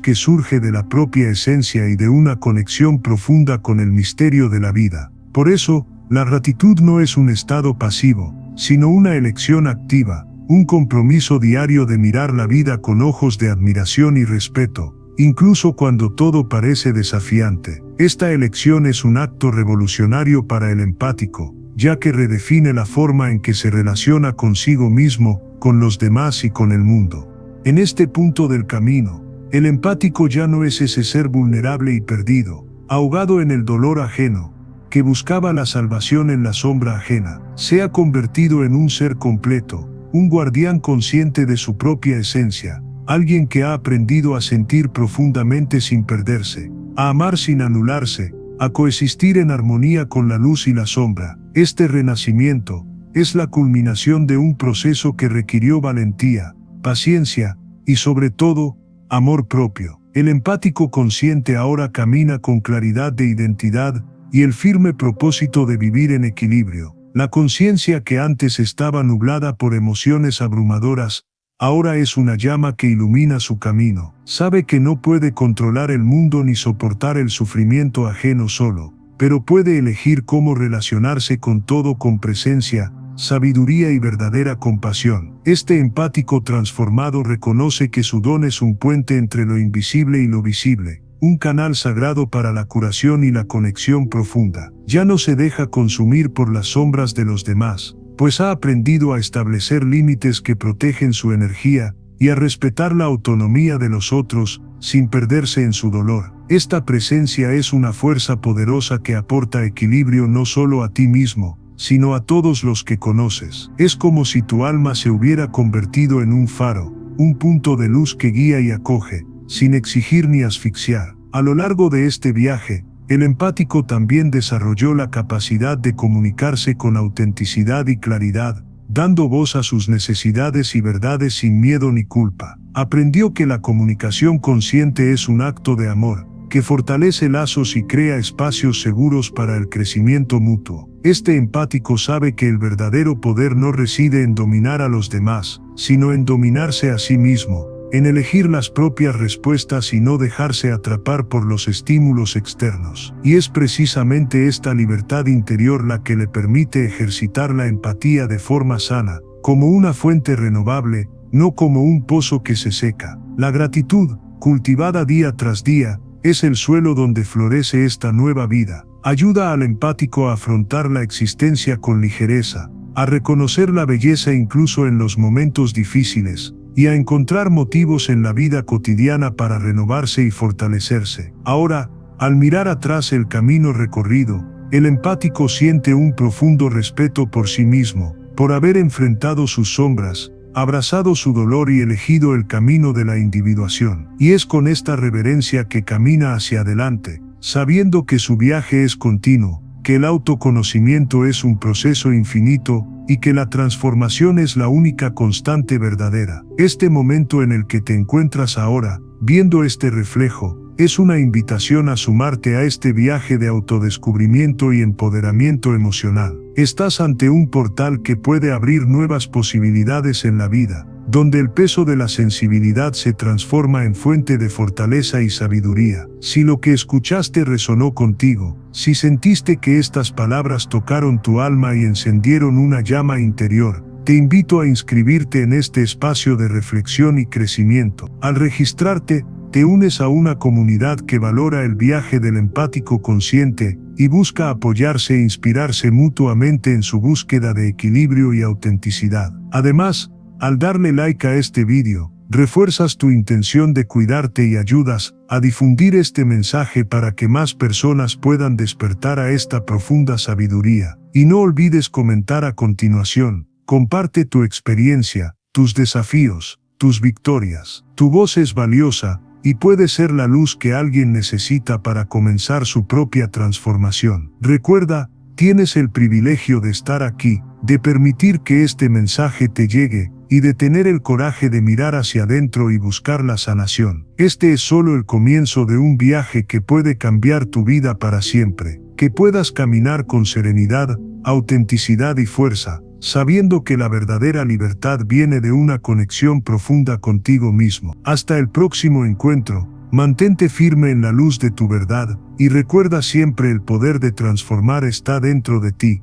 que surge de la propia esencia y de una conexión profunda con el misterio de la vida. Por eso, la gratitud no es un estado pasivo, sino una elección activa, un compromiso diario de mirar la vida con ojos de admiración y respeto, incluso cuando todo parece desafiante. Esta elección es un acto revolucionario para el empático, ya que redefine la forma en que se relaciona consigo mismo, con los demás y con el mundo. En este punto del camino, el empático ya no es ese ser vulnerable y perdido, ahogado en el dolor ajeno, que buscaba la salvación en la sombra ajena. Se ha convertido en un ser completo, un guardián consciente de su propia esencia, alguien que ha aprendido a sentir profundamente sin perderse, a amar sin anularse, a coexistir en armonía con la luz y la sombra. Este renacimiento es la culminación de un proceso que requirió valentía, paciencia y sobre todo, amor propio. El empático consciente ahora camina con claridad de identidad y el firme propósito de vivir en equilibrio. La conciencia que antes estaba nublada por emociones abrumadoras, ahora es una llama que ilumina su camino. Sabe que no puede controlar el mundo ni soportar el sufrimiento ajeno solo, pero puede elegir cómo relacionarse con todo con presencia, sabiduría y verdadera compasión. Este empático transformado reconoce que su don es un puente entre lo invisible y lo visible, un canal sagrado para la curación y la conexión profunda. Ya no se deja consumir por las sombras de los demás, pues ha aprendido a establecer límites que protegen su energía y a respetar la autonomía de los otros, sin perderse en su dolor. Esta presencia es una fuerza poderosa que aporta equilibrio no solo a ti mismo, sino a todos los que conoces. Es como si tu alma se hubiera convertido en un faro, un punto de luz que guía y acoge, sin exigir ni asfixiar. A lo largo de este viaje, el empático también desarrolló la capacidad de comunicarse con autenticidad y claridad, dando voz a sus necesidades y verdades sin miedo ni culpa. Aprendió que la comunicación consciente es un acto de amor, que fortalece lazos y crea espacios seguros para el crecimiento mutuo. Este empático sabe que el verdadero poder no reside en dominar a los demás, sino en dominarse a sí mismo, en elegir las propias respuestas y no dejarse atrapar por los estímulos externos. Y es precisamente esta libertad interior la que le permite ejercitar la empatía de forma sana, como una fuente renovable, no como un pozo que se seca. La gratitud, cultivada día tras día, es el suelo donde florece esta nueva vida. Ayuda al empático a afrontar la existencia con ligereza, a reconocer la belleza incluso en los momentos difíciles, y a encontrar motivos en la vida cotidiana para renovarse y fortalecerse. Ahora, al mirar atrás el camino recorrido, el empático siente un profundo respeto por sí mismo, por haber enfrentado sus sombras, abrazado su dolor y elegido el camino de la individuación. Y es con esta reverencia que camina hacia adelante, sabiendo que su viaje es continuo, que el autoconocimiento es un proceso infinito, y que la transformación es la única constante verdadera. Este momento en el que te encuentras ahora, viendo este reflejo, es una invitación a sumarte a este viaje de autodescubrimiento y empoderamiento emocional. Estás ante un portal que puede abrir nuevas posibilidades en la vida, donde el peso de la sensibilidad se transforma en fuente de fortaleza y sabiduría. Si lo que escuchaste resonó contigo, si sentiste que estas palabras tocaron tu alma y encendieron una llama interior, te invito a inscribirte en este espacio de reflexión y crecimiento. Al registrarte, te unes a una comunidad que valora el viaje del empático consciente y busca apoyarse e inspirarse mutuamente en su búsqueda de equilibrio y autenticidad. Además, al darle like a este vídeo, refuerzas tu intención de cuidarte y ayudas a difundir este mensaje para que más personas puedan despertar a esta profunda sabiduría. Y no olvides comentar a continuación. Comparte tu experiencia, tus desafíos, tus victorias. Tu voz es valiosa y puede ser la luz que alguien necesita para comenzar su propia transformación. Recuerda, tienes el privilegio de estar aquí, de permitir que este mensaje te llegue y de tener el coraje de mirar hacia adentro y buscar la sanación. Este es solo el comienzo de un viaje que puede cambiar tu vida para siempre. Que puedas caminar con serenidad, autenticidad y fuerza, sabiendo que la verdadera libertad viene de una conexión profunda contigo mismo. Hasta el próximo encuentro, mantente firme en la luz de tu verdad, y recuerda siempre el poder de transformar está dentro de ti.